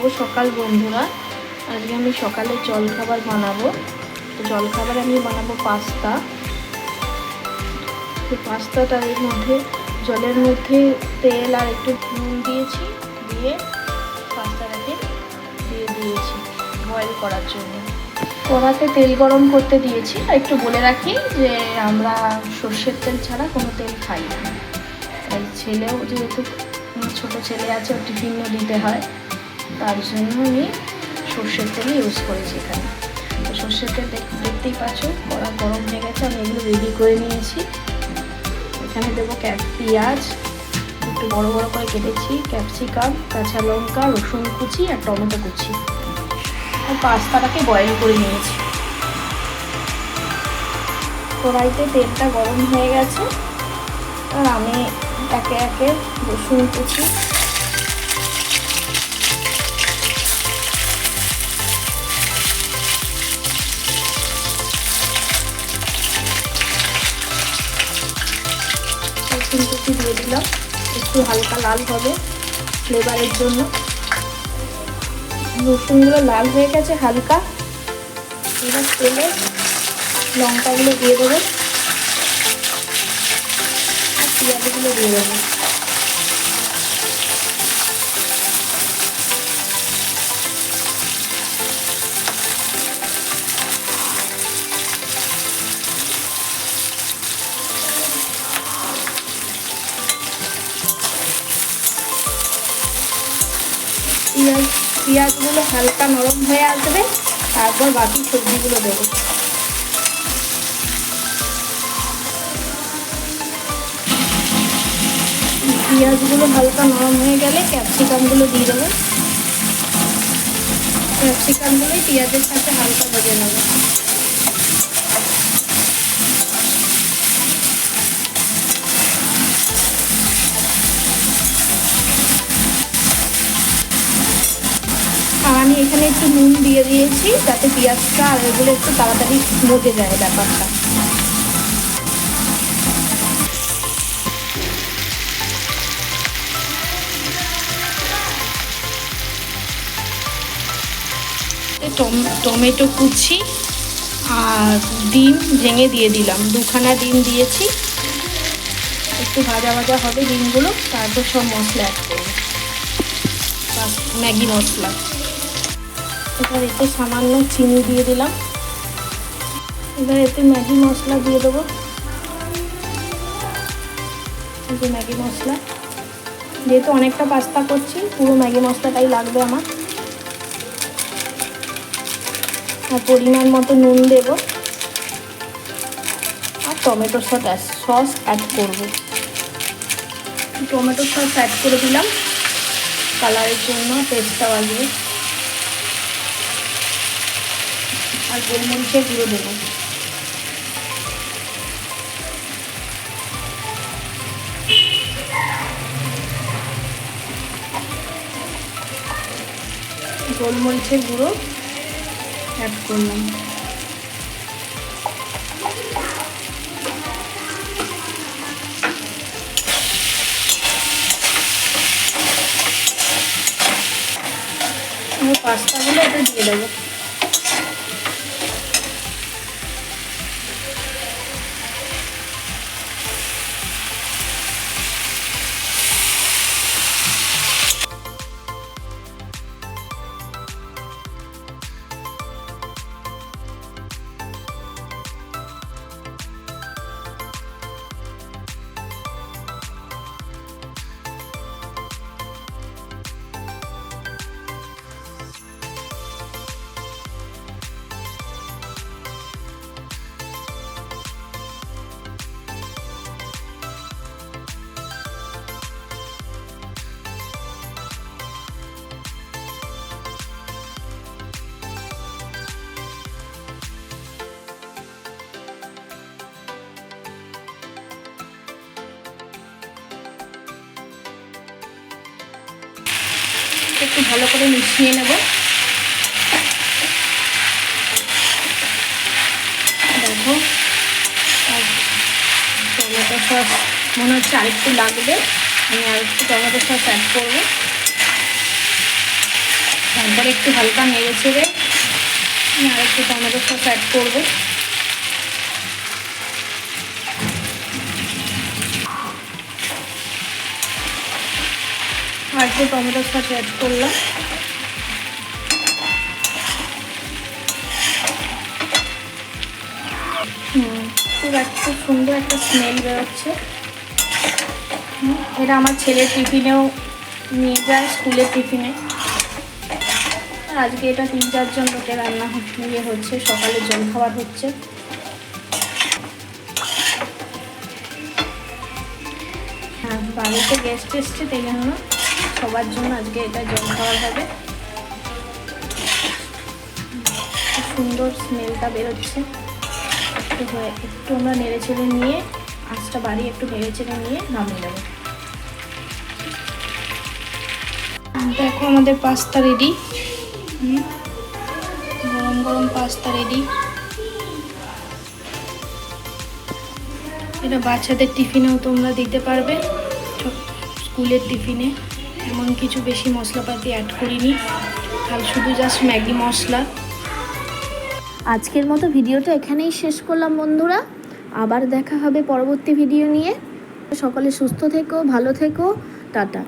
শুভ সকাল বন্ধুরা। আজকে আমি সকালে জলখাবার বানাবো। তো জলখাবার আমি বানাবো পাস্তা। তো পাস্তাটার মধ্যে জলের মধ্যে তেল আর একটু নুন দিয়েছি, দিয়ে পাস্তাটাকে দিয়ে দিয়েছি বয়েল করার জন্য। কড়াতে তেল গরম করতে দিয়েছি। আর একটু বলে রাখি যে আমরা সর্ষের তেল ছাড়া কোনো তেল খাই না। তাই ছেলেও যেহেতু ছোটো ছেলে আছে, ওর টিফিনও দিতে হয়, তার জন্য আমি সর্ষের তেলই ইউজ করেছি এখানে। তো সর্ষের তেল দেখতেই পাচ্ছ কড়া গরম হয়ে গেছে। আমি এগুলো রেডি করে নিয়েছি। এখানে দেবো পেঁয়াজ একটু বড় বড় করে কেটেছি, ক্যাপসিকাম, কাঁচা লঙ্কা, রসুন কুচি আর টমেটো কুচি। আর পাস্তাটাকে বয়েল করে নিয়েছি। কড়াইতে তেলটা গরম হয়ে গেছে। আর আমি একে একে রসুন কুচি, দিয়ে দিলাম। একটু হালকা লাল হবে ফ্লেভারের জন্য। রসুনগুলো লাল হয়ে গেছে হালকা। এবার তেলে লঙ্কাগুলো দিয়ে দেবো, আর পেঁয়াজগুলো দিয়ে দেবো। পেঁয়াজগুলো হালকা নরম হয়ে আসবে, তারপর বাকি সবজিগুলো দেবো। পেঁয়াজগুলো হালকা নরম হয়ে গেলে ক্যাপসিকামগুলো দিয়ে দেবো। ক্যাপসিকামগুলোই পেঁয়াজের সাথে হালকা ভেজে নেব। আমি এখানে একটু নুন দিয়ে দিয়েছি, যাতে পেঁয়াজটা আর এগুলো একটু তাড়াতাড়ি মজে যায় ব্যাপারটা। টমেটো কুচি আর ডিম ভেঙে দিয়ে দিলাম, 2খানা ডিম দিয়েছি। একটু ভাজা ভাজা হবে ডিমগুলো, তারপর সব মশলা অ্যাড করব, ম্যাগি মশলা। এবার এতে সামান্য চিনি দিয়ে দিলাম। এবার এতে ম্যাগি মশলা দিয়ে দেবো। এই যে ম্যাগি মশলা, যেহেতু অনেকটা পাস্তা করছি, পুরো ম্যাগি মশলাটাই লাগবে আমার। আর পরিমাণ মতো নুন দেব, আর টমেটো সস অ্যাড করব। টমেটো সস অ্যাড করে দিলাম কালারের জন্য, টেস্টটাও আসবে। আর গোলমরিচের গুঁড়ো দেবো। গোলমরিচের গুঁড়ো অ্যাড করলাম। পাস্তাগুলো এটা দিয়ে দেবো। একটু ভালো করে মিশিয়ে নেব। দেখো টমেটো সস মনে হচ্ছে আরেকটু লাগবে, আমি আরেকটু টমেটো সস অ্যাড করবো। তারপরে একটু হালকা নেড়ে ছেড়ে আর একটু টমেটো সস অ্যাড করবো। আর একটু টমেটো সস অ্যাড করলাম। খুব সুন্দর একটা স্মেল বেরোচ্ছে। এটা আমার ছেলের টিফিনেও নিয়ে যায়, স্কুলের টিফিনে। আর আজকে এটা 3-4 জন লোকের রান্না হচ্ছে, সকালে জলখাবার হচ্ছে। হ্যাঁ, বাড়িতে গেস্ট এসছে, তাই জন্য সবার জন্য আজকে এটা জলখাবার হবে। খুব সুন্দর স্মেলটা বেরোচ্ছে। একটু আমরা নেড়ে চেড়ে নিয়ে, আঁচটা বাড়িয়ে একটু নেড়ে চেড়ে নিয়ে নামিয়ে দেবো। দেখো আমাদের পাস্তা রেডি। গরম গরম পাস্তা রেডি। এটা বাচ্চাদের টিফিনেও তোমরা দিতে পারবে, স্কুলের টিফিনে। এমন কিছু বেশি মশলাপাতি অ্যাড করিনি, আর শুধু জাস্ট ম্যাগি মশলা। আজকের মতো ভিডিওটা এখানেই শেষ করলাম বন্ধুরা। আবার দেখা হবে পরবর্তী ভিডিও নিয়ে। সকলে সুস্থ থেকো, ভালো থেকো, টাটা।